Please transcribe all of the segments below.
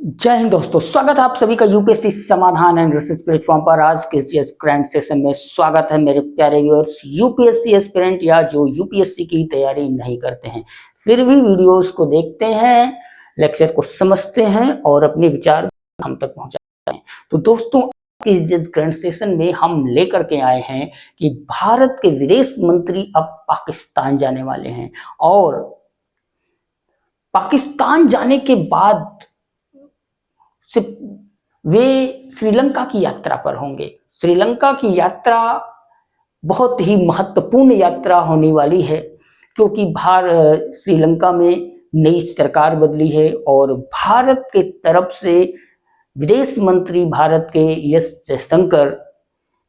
जय हिंद दोस्तों, स्वागत है आप सभी का यूपीएससी समाधान एंड रिसर्च प्लेटफॉर्म पर। आज के इस ग्रैंड सेशन में स्वागत है मेरे प्यारे व्यूअर्स, यूपीएससी एस्पिरेंट या जो यूपीएससी की तैयारी नहीं करते हैं फिर भी वीडियोस को देखते हैं, लेक्चर को समझते हैं और अपने विचार हम तक पहुंचाते हैं। तो दोस्तों, इस ग्रैंड सेशन में हम लेकर के आए हैं कि भारत के विदेश मंत्री अब पाकिस्तान जाने वाले हैं और पाकिस्तान जाने के बाद से वे श्रीलंका की यात्रा पर होंगे। श्रीलंका की यात्रा बहुत ही महत्वपूर्ण यात्रा होने वाली है क्योंकि श्रीलंका में नई सरकार बदली है और भारत के तरफ से विदेश मंत्री भारत के एस जयशंकर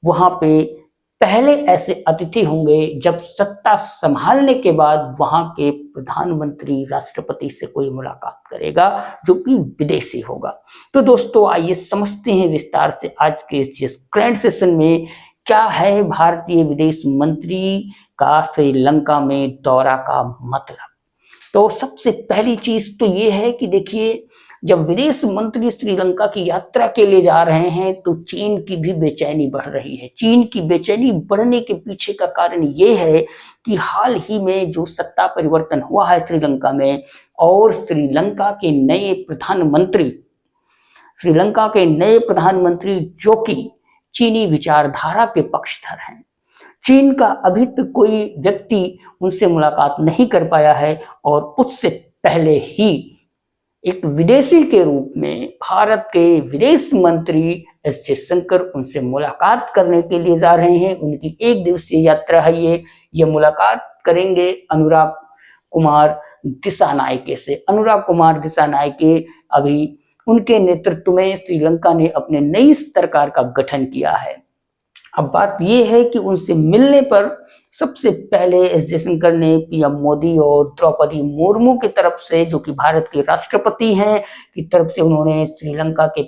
वहां पे पहले ऐसे अतिथि होंगे जब सत्ता संभालने के बाद वहां के प्रधानमंत्री राष्ट्रपति से कोई मुलाकात करेगा जो कि विदेशी होगा। तो दोस्तों, आइए समझते हैं विस्तार से आज के इस ग्रैंड सेशन में क्या है भारतीय विदेश मंत्री का श्रीलंका में दौरा का मतलब। तो सबसे पहली चीज तो ये है कि देखिए, जब विदेश मंत्री श्रीलंका की यात्रा के लिए जा रहे हैं तो चीन की भी बेचैनी बढ़ रही है। चीन की बेचैनी बढ़ने के पीछे का कारण ये है कि हाल ही में जो सत्ता परिवर्तन हुआ है श्रीलंका में और श्रीलंका के नए प्रधानमंत्री जो कि चीनी विचारधारा के पक्षधर हैं। चीन का अभी तक कोई व्यक्ति उनसे मुलाकात नहीं कर पाया है और उससे पहले ही एक विदेशी के रूप में भारत के विदेश मंत्री एस जयशंकर उनसे मुलाकात करने के लिए जा रहे हैं। उनकी एक दिवसीय यात्रा है ये मुलाकात करेंगे अनुराग कुमार दिसानायके से। अनुराग कुमार दिसानायके अभी उनके नेतृत्व में श्रीलंका ने अपने नई सरकार का गठन किया है। अब बात यह है कि उनसे मिलने पर सबसे पहले एस जयशंकर ने पीएम मोदी और द्रौपदी मुर्मू की तरफ से, जो कि भारत के राष्ट्रपति हैं, की तरफ से उन्होंने श्रीलंका के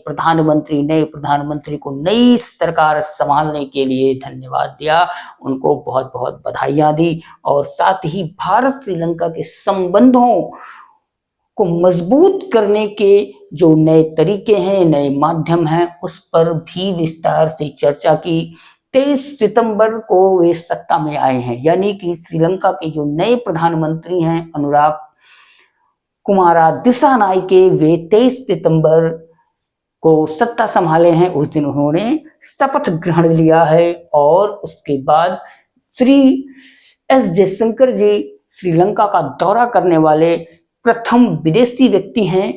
नए प्रधानमंत्री को नई सरकार संभालने के लिए धन्यवाद दिया, उनको बहुत बहुत बधाइयां दी और साथ ही भारत श्रीलंका के संबंधों को मजबूत करने के जो नए तरीके हैं, नए माध्यम हैं, उस पर भी विस्तार से चर्चा की। 23 सितंबर को वे सत्ता में आए हैं, यानी कि श्रीलंका के जो नए प्रधानमंत्री हैं अनुराग कुमारा दिसानायके, वे 23 सितंबर को सत्ता संभाले हैं। उस दिन उन्होंने शपथ ग्रहण लिया है और उसके बाद श्री एस जयशंकर जी श्रीलंका का दौरा करने वाले प्रथम विदेशी व्यक्ति हैं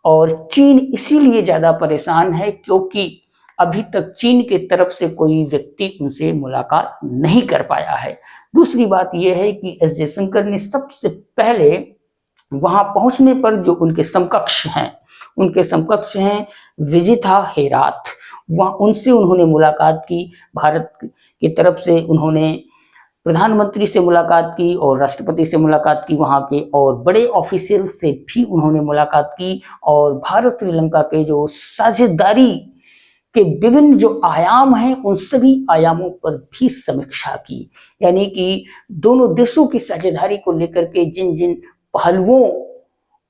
और चीन इसीलिए ज्यादा परेशान है क्योंकि अभी तक चीन के तरफ से कोई व्यक्ति उनसे मुलाकात नहीं कर पाया है। दूसरी बात यह है कि एस जयशंकर ने सबसे पहले वहां पहुंचने पर जो उनके समकक्ष हैं विजिता हेराथ, वहां उनसे उन्होंने मुलाकात की। भारत की तरफ से उन्होंने प्रधानमंत्री से मुलाकात की और राष्ट्रपति से मुलाकात की, वहां के और बड़े ऑफिशियल से भी उन्होंने मुलाकात की और भारत श्रीलंका के जो साझेदारी के विभिन्न जो आयाम हैं उन सभी आयामों पर भी समीक्षा की। यानी कि दोनों देशों की साझेदारी को लेकर के जिन जिन पहलुओं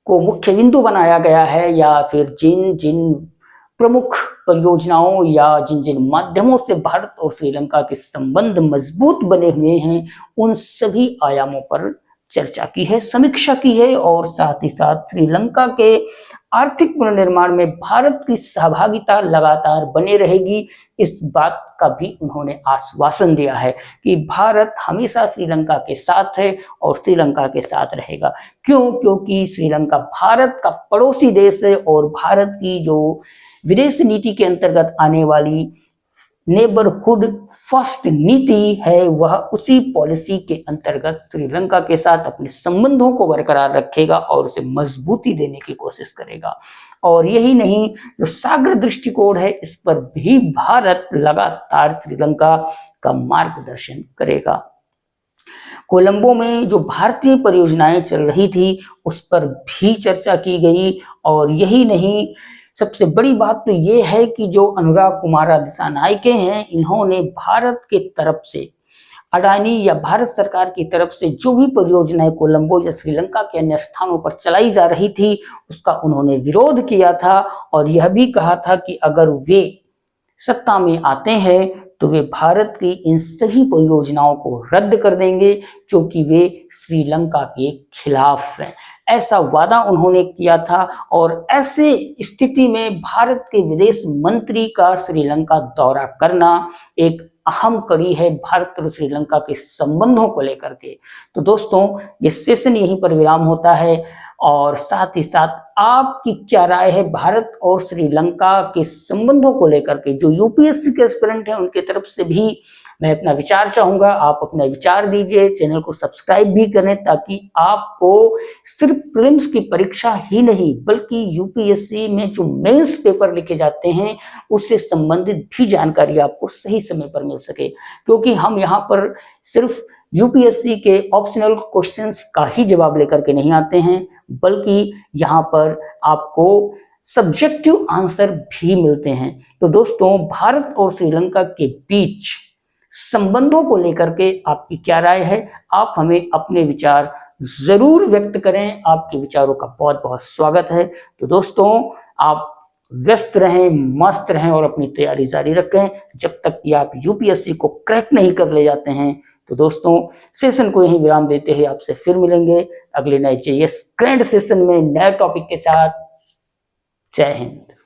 को मुख्य बिंदु बनाया गया है या फिर जिन जिन प्रमुख परियोजनाओं या जिन जिन माध्यमों से भारत और श्रीलंका के संबंध मजबूत बने हुए हैं, उन सभी आयामों पर चर्चा की है, समीक्षा की है और साथ ही साथ श्रीलंका के आर्थिक पुनर्निर्माण में भारत की सहभागिता लगातार बने रहेगी, इस बात का भी उन्होंने आश्वासन दिया है कि भारत हमेशा श्रीलंका के साथ है और श्रीलंका के साथ रहेगा। क्योंकि श्रीलंका भारत का पड़ोसी देश है और भारत की जो विदेश नीति के अंतर्गत आने वाली नेबरहुड फर्स्ट नीति है, वह उसी पॉलिसी के अंतर्गत श्रीलंका के साथ अपने संबंधों को बरकरार रखेगा और उसे मजबूती देने की कोशिश करेगा। और यही नहीं, जो सागर दृष्टिकोण है, इस पर भी भारत लगातार श्रीलंका का मार्गदर्शन करेगा। कोलंबो में जो भारतीय परियोजनाएं चल रही थी उस पर भी चर्चा की गई और यही नहीं, सबसे बड़ी बात तो ये है कि जो अनुराग कुमारा दिसानायके हैं, इन्होंने भारत के तरफ से अडानी या भारत सरकार की तरफ से जो भी परियोजनाएं कोलंबो या श्रीलंका के अन्य स्थानों पर चलाई जा रही थी, उसका उन्होंने विरोध किया था और यह भी कहा था कि अगर वे सत्ता में आते हैं तो वे भारत की इन सभी परियोजनाओं को रद्द कर देंगे क्योंकि वे श्रीलंका के खिलाफ हैं। ऐसा वादा उन्होंने किया था और ऐसे स्थिति में भारत के विदेश मंत्री का श्रीलंका दौरा करना एक अहम कड़ी है भारत और श्रीलंका के संबंधों को लेकर के। तो दोस्तों, ये सेशन यहीं पर विराम होता है और साथ ही साथ आपकी क्या राय है भारत और श्रीलंका के संबंधों को लेकर के। जो यूपीएससी के एस्पिरेंट हैं उनके तरफ से भी मैं अपना विचार चाहूंगा, आप अपना विचार दीजिए, चैनल को सब्सक्राइब भी करें ताकि आपको सिर्फ प्रीलिम्स की परीक्षा ही नहीं बल्कि यूपीएससी में जो मेंस पेपर लिखे जाते हैं उससे संबंधित भी जानकारी आपको सही समय पर मिल सके। क्योंकि हम यहाँ पर सिर्फ यूपीएससी के ऑप्शनल क्वेश्चंस का ही जवाब लेकर के नहीं आते हैं बल्कि यहाँ पर आपको सब्जेक्टिव आंसर भी मिलते हैं। तो दोस्तों, भारत और श्रीलंका के बीच संबंधों को लेकर के आपकी क्या राय है, आप हमें अपने विचार जरूर व्यक्त करें। आपके विचारों का बहुत बहुत स्वागत है। तो दोस्तों, आप व्यस्त रहें, मस्त रहें और अपनी तैयारी जारी रखें जब तक कि आप यूपीएससी को क्रैक नहीं कर ले जाते हैं। तो दोस्तों, सेशन को यहीं विराम देते हैं, आपसे फिर मिलेंगे अगले नए जीएस ग्रैंड सेशन में नए टॉपिक के साथ। जय हिंद।